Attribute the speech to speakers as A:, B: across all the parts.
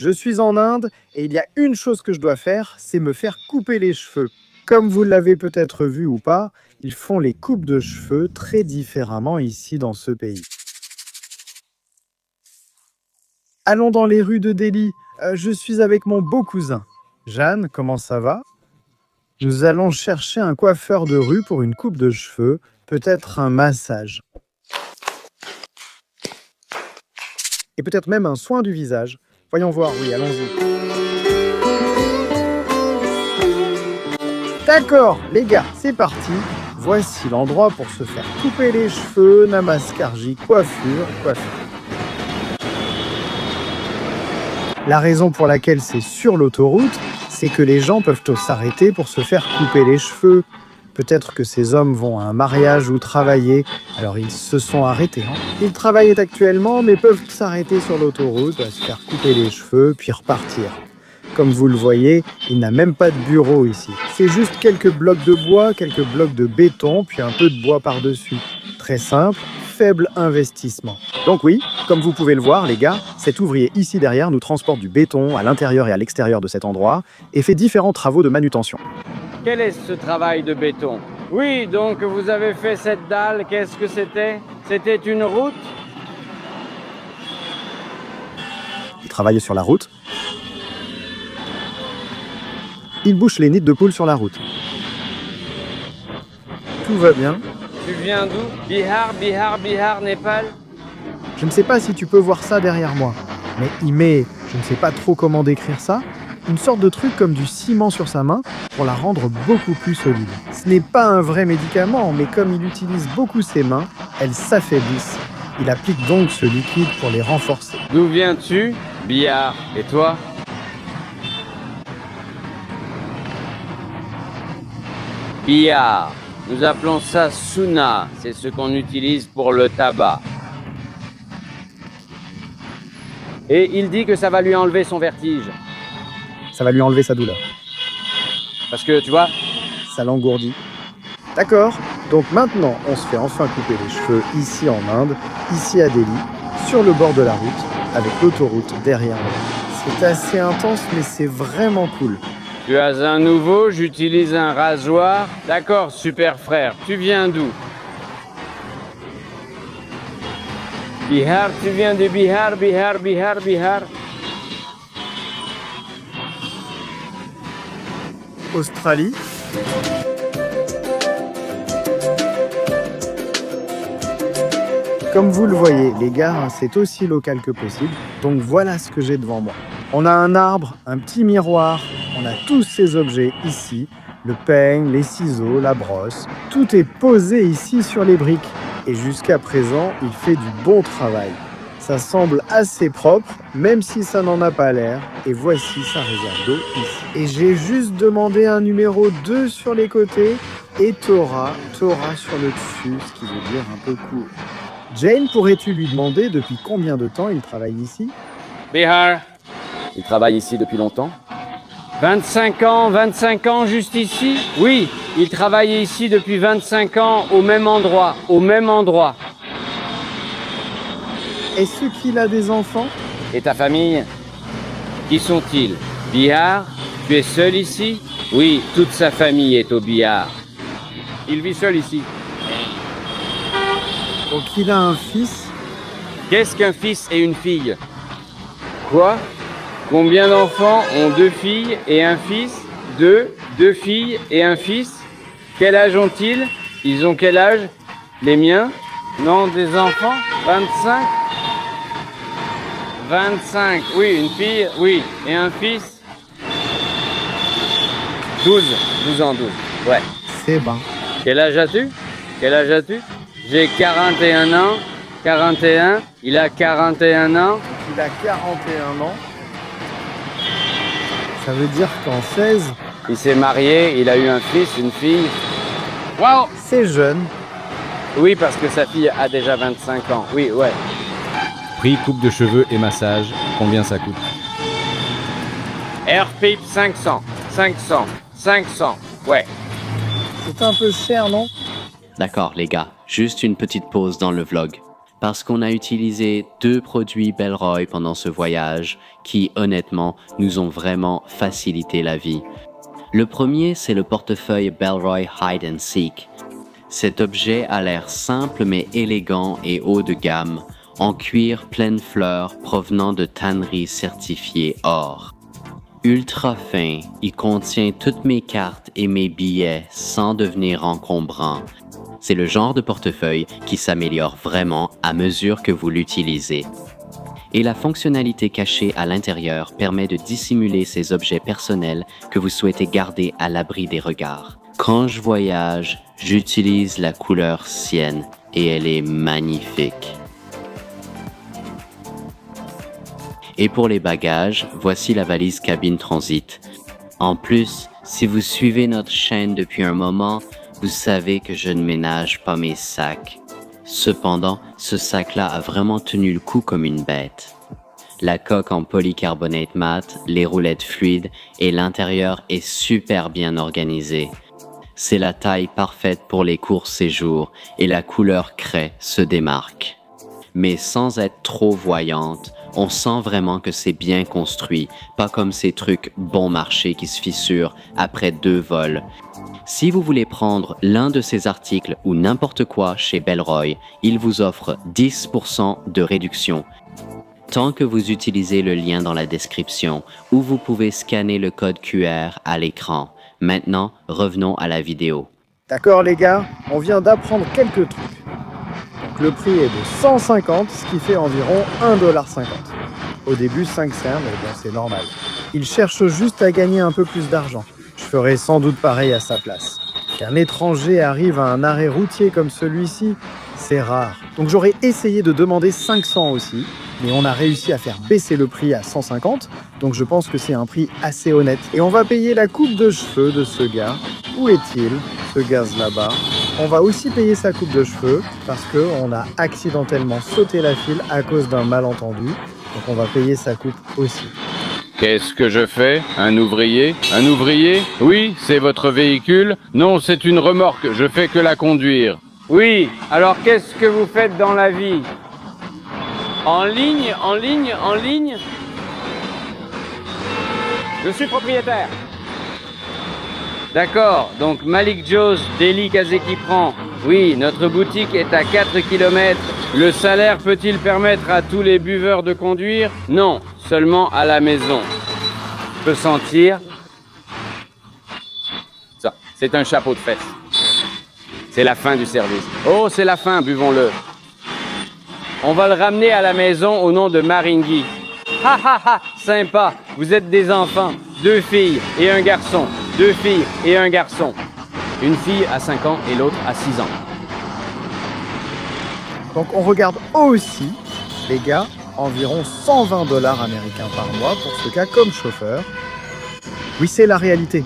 A: Je suis en Inde et il y a une chose que je dois faire, c'est me faire couper les cheveux. Comme vous l'avez peut-être vu ou pas, ils font les coupes de cheveux très différemment ici dans ce pays. Allons dans les rues de Delhi. Je suis avec mon beau cousin. Jeanne, comment ça va? Nous allons chercher un coiffeur de rue pour une coupe de cheveux, peut-être un massage. Et peut-être même un soin du visage. Voyons voir, oui, allons-y. D'accord, les gars, c'est parti. Voici l'endroit pour se faire couper les cheveux, namaskarji, coiffure. La raison pour laquelle c'est sur l'autoroute, c'est que les gens peuvent s'arrêter pour se faire couper les cheveux. Peut-être que ces hommes vont à un mariage ou travailler, alors ils se sont arrêtés. Ils travaillent actuellement, mais peuvent s'arrêter sur l'autoroute, se faire couper les cheveux, puis repartir. Comme vous le voyez, il n'a même pas de bureau ici. C'est juste quelques blocs de bois, quelques blocs de béton, puis un peu de bois par-dessus. Très simple, faible investissement. Donc oui, comme vous pouvez le voir, les gars, cet ouvrier ici derrière nous transporte du béton à l'intérieur et à l'extérieur de cet endroit et fait différents travaux de manutention.
B: Quel est ce travail de béton? Oui, donc vous avez fait cette dalle, qu'est-ce que c'était? C'était une route?
A: Il travaille sur la route. Il bouche les nids de poules sur la route. Tout va bien.
B: Tu viens d'où? Bihar, Népal?
A: Je ne sais pas si tu peux voir ça derrière moi, mais il met, je ne sais pas trop comment décrire ça, une sorte de truc comme du ciment sur sa main pour la rendre beaucoup plus solide. Ce n'est pas un vrai médicament, mais comme il utilise beaucoup ses mains, elles s'affaiblissent. Il applique donc ce liquide pour les renforcer.
B: D'où viens-tu? Bihar. Et toi? Bihar. Nous appelons ça Suna. C'est ce qu'on utilise pour le tabac. Et il dit que ça va lui enlever son vertige.
A: Ça va lui enlever sa douleur.
B: Parce que, tu vois,
A: ça l'engourdit. D'accord, donc maintenant, on se fait enfin couper les cheveux ici en Inde, ici à Delhi, sur le bord de la route, avec l'autoroute derrière nous. C'est assez intense, mais c'est vraiment cool.
B: Tu as un nouveau, j'utilise un rasoir. D'accord, super frère. Tu viens d'où? Bihar, tu viens de Bihar.
A: Australie. Comme vous le voyez, les gars, c'est aussi local que possible. Donc voilà ce que j'ai devant moi. On a un arbre, un petit miroir, on a tous ces objets ici. Le peigne, les ciseaux, la brosse. Tout est posé ici sur les briques. Et jusqu'à présent, il fait du bon travail. Ça semble assez propre, même si ça n'en a pas l'air. Et voici sa réserve d'eau ici. Et j'ai juste demandé un numéro 2 sur les côtés et Torah sur le dessus, ce qui veut dire un peu court. Jane, pourrais-tu lui demander depuis combien de temps il travaille ici?
B: Bihar.
C: Il travaille ici depuis longtemps?
B: 25 ans juste ici? Oui, il travaille ici depuis 25 ans au même endroit.
A: Est-ce qu'il a des enfants?
B: Et ta famille? Qui sont-ils? Bihar? Tu es seul ici? Oui, toute sa famille est au Bihar. Il vit seul ici.
A: Donc il a un fils?
B: Qu'est-ce qu'un fils et une fille? Quoi? Combien d'enfants ont 2 filles et un fils? 2 filles et un fils? Quel âge ont-ils? Ils ont quel âge? Les miens? Non, des enfants? 25? 25, oui, une fille, oui, et un fils? 12 ans, ouais.
A: C'est bon.
B: Quel âge as-tu? J'ai 41 ans, 41, il a 41 ans.
A: Il a 41 ans. Ça veut dire qu'en 16...
B: Il s'est marié, il a eu un fils, une fille. Waouh!
A: C'est jeune.
B: Oui, parce que sa fille a déjà 25 ans, oui, ouais.
D: Prix, coupe de cheveux et massage, combien ça coûte?
B: Airpip 500, ouais.
A: C'est un peu cher, non?
E: D'accord les gars, juste une petite pause dans le vlog. parce qu'on a utilisé 2 produits Bellroy pendant ce voyage qui, honnêtement, nous ont vraiment facilité la vie. Le premier, c'est le portefeuille Bellroy Hide and Seek. Cet objet a l'air simple mais élégant et haut de gamme, en cuir pleine fleur provenant de tanneries certifiées or. Ultra fin, il contient toutes mes cartes et mes billets sans devenir encombrant. C'est le genre de portefeuille qui s'améliore vraiment à mesure que vous l'utilisez. Et la fonctionnalité cachée à l'intérieur permet de dissimuler ces objets personnels que vous souhaitez garder à l'abri des regards. Quand je voyage, j'utilise la couleur sienne et elle est magnifique. Et pour les bagages, voici la valise cabine transit. En plus, si vous suivez notre chaîne depuis un moment, vous savez que je ne ménage pas mes sacs. Cependant, ce sac-là a vraiment tenu le coup comme une bête. La coque en polycarbonate mat, les roulettes fluides et l'intérieur est super bien organisé. C'est la taille parfaite pour les courts séjours et la couleur craie se démarque. Mais sans être trop voyante, on sent vraiment que c'est bien construit, pas comme ces trucs bon marché qui se fissurent après 2 vols. Si vous voulez prendre l'un de ces articles ou n'importe quoi chez Bellroy, il vous offre 10% de réduction. Tant que vous utilisez le lien dans la description ou vous pouvez scanner le code QR à l'écran. Maintenant, revenons à la vidéo.
A: D'accord les gars, on vient d'apprendre quelques trucs. Donc le prix est de 150, ce qui fait environ 1,50 $. Au début 5 cents, mais bon c'est normal. Il cherche juste à gagner un peu plus d'argent. Je ferai sans doute pareil à sa place. Qu'un étranger arrive à un arrêt routier comme celui-ci, c'est rare. Donc j'aurais essayé de demander 500 aussi, mais on a réussi à faire baisser le prix à 150, donc je pense que c'est un prix assez honnête. Et on va payer la coupe de cheveux de ce gars. Où est-il, ce gaz là-bas? On va aussi payer sa coupe de cheveux, parce qu'on a accidentellement sauté la file à cause d'un malentendu, donc on va payer sa coupe aussi.
B: Qu'est-ce que je fais? Un ouvrier? Un ouvrier? Oui, c'est votre véhicule? Non, c'est une remorque, je fais que la conduire. Oui, alors qu'est-ce que vous faites dans la vie? En ligne? Je suis propriétaire. D'accord, donc Malik Joes, Deli Kazekipran. Oui, notre boutique est à 4 km. Le salaire peut-il permettre à tous les buveurs de conduire? Non, seulement à la maison. Je peux sentir. Ça, c'est un chapeau de fesse. C'est la fin du service. Oh, c'est la fin, buvons-le. On va le ramener à la maison au nom de Maringui. Ha ha ha, sympa, vous êtes des enfants. 2 filles et un garçon. 2 filles et un garçon. Une fille à 5 ans et l'autre à 6 ans.
A: Donc on regarde aussi, les gars, environ 120 $ américains par mois pour ce cas comme chauffeur. Oui, c'est la réalité.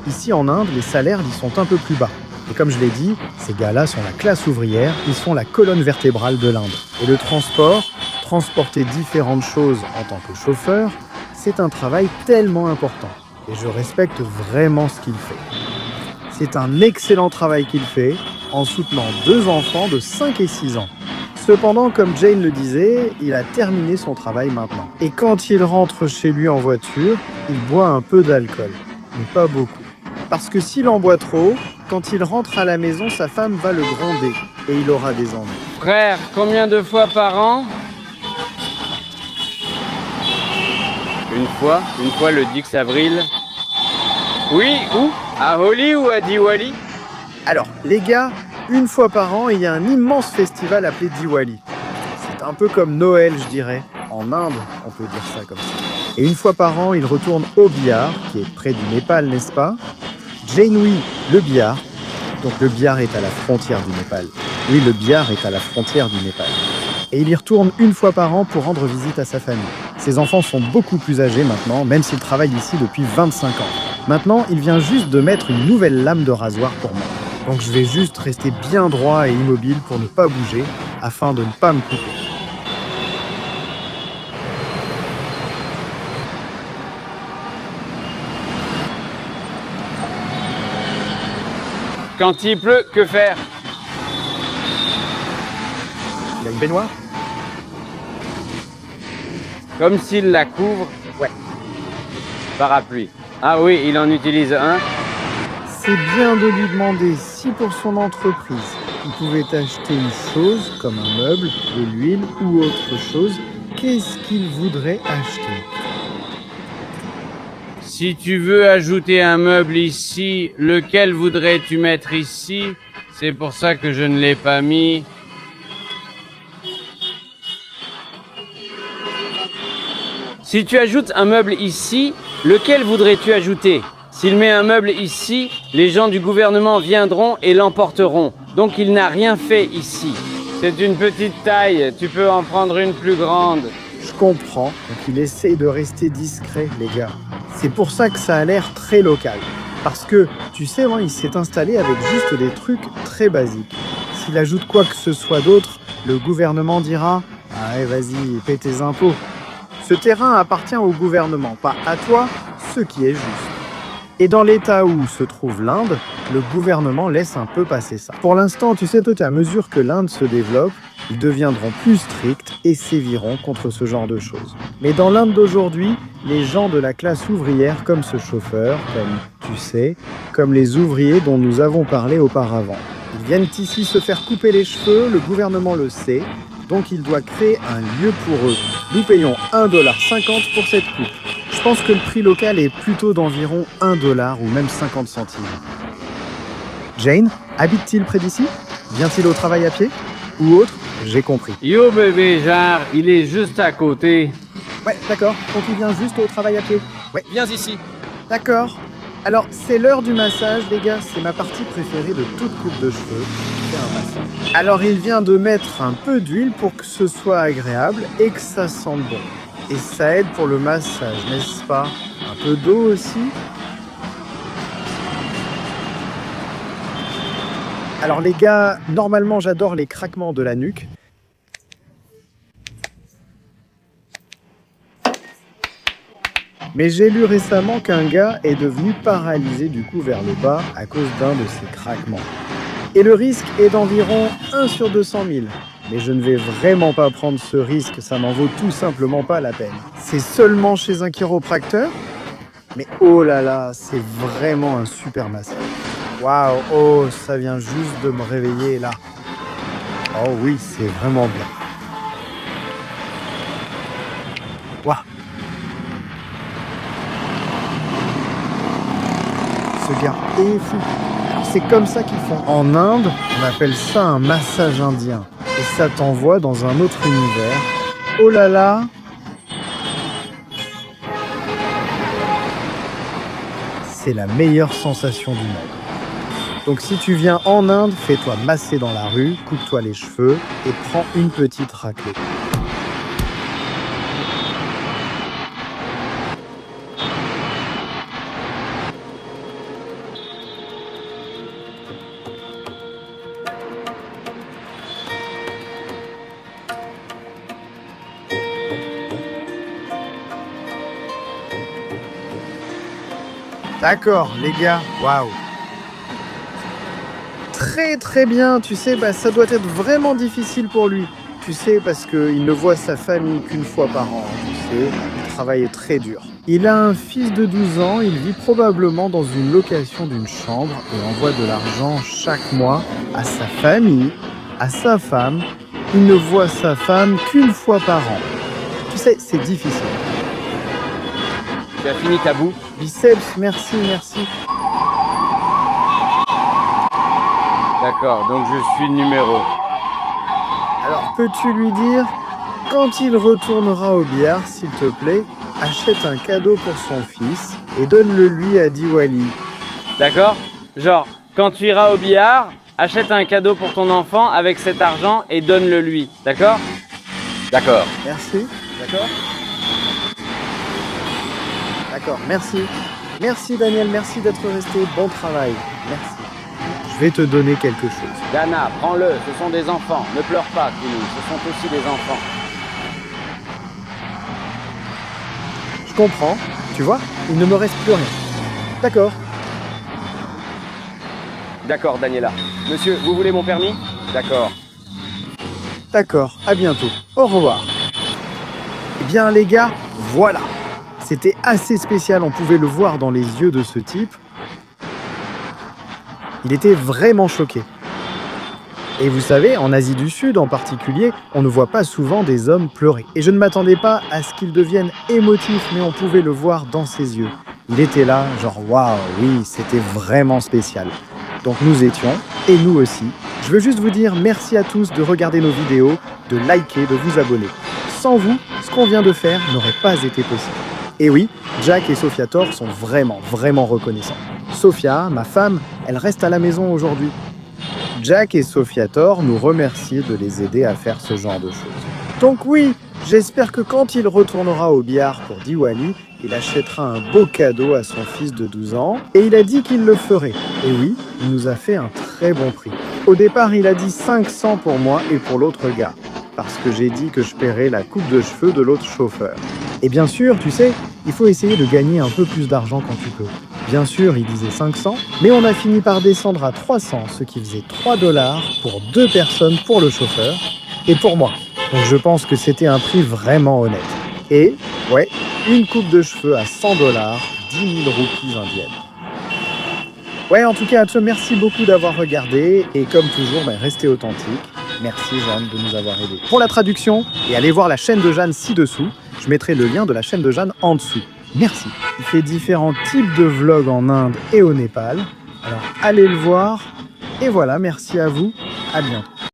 A: Ici en Inde, les salaires y sont un peu plus bas. Et comme je l'ai dit, ces gars-là sont la classe ouvrière, ils sont la colonne vertébrale de l'Inde. Et le transport, transporter différentes choses en tant que chauffeur, c'est un travail tellement important. Et je respecte vraiment ce qu'il fait. C'est un excellent travail qu'il fait en soutenant 2 enfants de 5 et 6 ans. Cependant, comme Jane le disait, il a terminé son travail maintenant. Et quand il rentre chez lui en voiture, il boit un peu d'alcool, mais pas beaucoup. Parce que s'il en boit trop, quand il rentre à la maison, sa femme va le gronder et il aura des ennuis.
B: Frère, combien de fois par an? Une fois le 10 avril. Oui, où? À Holi ou à Diwali?
A: Alors, les gars, une fois par an, il y a un immense festival appelé Diwali. C'est un peu comme Noël, je dirais. En Inde, on peut dire ça comme ça. Et une fois par an, il retourne au Bihar, qui est près du Népal, n'est-ce pas? Jainui, le Bihar. Donc le Bihar est à la frontière du Népal. Oui, le Bihar est à la frontière du Népal. Et il y retourne une fois par an pour rendre visite à sa famille. Ses enfants sont beaucoup plus âgés maintenant, même s'il travaille ici depuis 25 ans. Maintenant, il vient juste de mettre une nouvelle lame de rasoir pour moi. Donc je vais juste rester bien droit et immobile pour ne pas bouger, afin de ne pas me couper.
B: Quand il pleut, que faire?
A: Il a une Une baignoire?
B: Comme s'il la couvre.
A: Ouais.
B: Parapluie. Ah oui, il en utilise un.
A: C'est bien de lui demander si pour son entreprise, il pouvait acheter une chose comme un meuble, de l'huile ou autre chose. Qu'est-ce qu'il voudrait acheter?
B: Si tu veux ajouter un meuble ici, lequel voudrais-tu mettre ici? C'est pour ça que je ne l'ai pas mis. Si tu ajoutes un meuble ici, lequel voudrais-tu ajouter? S'il met un meuble ici, les gens du gouvernement viendront et l'emporteront. Donc il n'a rien fait ici. C'est une petite taille, tu peux en prendre une plus grande.
A: Je comprends, donc il essaye de rester discret, les gars. C'est pour ça que ça a l'air très local. Parce que, tu sais, hein, il s'est installé avec juste des trucs très basiques. S'il ajoute quoi que ce soit d'autre, le gouvernement dira « Ah ouais, vas-y, paie tes impôts ». Ce terrain appartient au gouvernement, pas à toi, ce qui est juste. Et dans l'état où se trouve l'Inde, le gouvernement laisse un peu passer ça. Pour l'instant, tu sais, toi, à mesure que l'Inde se développe, ils deviendront plus stricts et séviront contre ce genre de choses. Mais dans l'Inde d'aujourd'hui, les gens de la classe ouvrière, comme ce chauffeur, comme tu sais, comme les ouvriers dont nous avons parlé auparavant, ils viennent ici se faire couper les cheveux, le gouvernement le sait, donc il doit créer un lieu pour eux. Nous payons $1,50 pour cette coupe. Je pense que le prix local est plutôt d'environ $1 ou même 50 centimes. Jane, habite-t-il près d'ici? Vient-il au travail à pied? Ou autre? J'ai compris.
B: Yo bébé Jar, il est juste à côté.
A: Ouais, d'accord. Donc il vient juste au travail à pied. Ouais.
C: Viens ici.
A: D'accord. Alors, c'est l'heure du massage, les gars. C'est ma partie préférée de toute coupe de cheveux. Faire un massage. Alors, il vient de mettre un peu d'huile pour que ce soit agréable et que ça sente bon. Et ça aide pour le massage, n'est-ce pas? Un peu d'eau aussi. Alors les gars, normalement j'adore les craquements de la nuque. Mais j'ai lu récemment qu'un gars est devenu paralysé du cou vers le bas à cause d'un de ces craquements. Et le risque est d'environ 1 sur 200 000. Mais je ne vais vraiment pas prendre ce risque, ça n'en vaut tout simplement pas la peine. C'est seulement chez un chiropracteur? Mais oh là là, c'est vraiment un super massage. Waouh, oh, ça vient juste de me réveiller là. Oh oui, c'est vraiment bien. Waouh. Ce gars est fou. Alors c'est comme ça qu'ils font. En Inde, on appelle ça un massage indien. Et ça t'envoie dans un autre univers. Oh là là. C'est la meilleure sensation du monde. Donc si tu viens en Inde, fais-toi masser dans la rue, coupe-toi les cheveux et prends une petite raclée. D'accord, les gars, waouh. Très bien, tu sais, ça doit être vraiment difficile pour lui. Tu sais, parce qu'il ne voit sa famille qu'une fois par an, tu sais, il travaille très dur. Il a un fils de 12 ans, il vit probablement dans une location d'une chambre et envoie de l'argent chaque mois à sa famille, à sa femme. Il ne voit sa femme qu'une fois par an. Tu sais, c'est difficile.
B: Tu as fini ta boue?
A: Biceps, merci.
B: D'accord, donc je suis le numéro.
A: Alors, peux-tu lui dire, quand il retournera au billard, s'il te plaît, achète un cadeau pour son fils et donne-le lui à Diwali.
B: D'accord? Genre, quand tu iras au billard, achète un cadeau pour ton enfant avec cet argent et donne-le lui. D'accord?
C: D'accord.
A: Merci. D'accord, merci. Merci Daniel, merci d'être resté. Bon travail. Merci. Je vais te donner quelque chose.
B: Dana, prends-le, ce sont des enfants. Ne pleure pas, Kini, ce sont aussi des enfants.
A: Je comprends. Tu vois, il ne me reste plus rien. D'accord.
B: D'accord, Daniela. Monsieur, vous voulez mon permis? D'accord.
A: D'accord, à bientôt. Au revoir. Eh bien les gars, voilà. C'était assez spécial, on pouvait le voir dans les yeux de ce type. Il était vraiment choqué. Et vous savez, en Asie du Sud en particulier, on ne voit pas souvent des hommes pleurer. Et je ne m'attendais pas à ce qu'il devienne émotif, mais on pouvait le voir dans ses yeux. Il était là, genre waouh, oui, c'était vraiment spécial. Donc nous étions, et nous aussi. Je veux juste vous dire merci à tous de regarder nos vidéos, de liker, de vous abonner. Sans vous, ce qu'on vient de faire n'aurait pas été possible. Et oui, Jack et Sophia Thor sont vraiment reconnaissants. Sophia, ma femme, elle reste à la maison aujourd'hui. Jack et Sophia Thor nous remercient de les aider à faire ce genre de choses. Donc oui, j'espère que quand il retournera au billard pour Diwali, il achètera un beau cadeau à son fils de 12 ans et il a dit qu'il le ferait. Et oui, il nous a fait un très bon prix. Au départ, il a dit 500 pour moi et pour l'autre gars, parce que j'ai dit que je paierais la coupe de cheveux de l'autre chauffeur. Et bien sûr, tu sais, il faut essayer de gagner un peu plus d'argent quand tu peux. Bien sûr, il disait 500, mais on a fini par descendre à 300, ce qui faisait $3 pour 2 personnes pour le chauffeur et pour moi. Donc je pense que c'était un prix vraiment honnête. Et, ouais, une coupe de cheveux à $100, 10 000 roupies indiennes. Ouais, en tout cas, merci beaucoup d'avoir regardé et comme toujours, restez authentique. Merci Jeanne de nous avoir aidés. Pour la traduction, et allez voir la chaîne de Jeanne ci-dessous, je mettrai le lien de la chaîne de Jeanne en dessous. Merci. Il fait différents types de vlogs en Inde et au Népal. Alors allez le voir. Et voilà, merci à vous. À bientôt.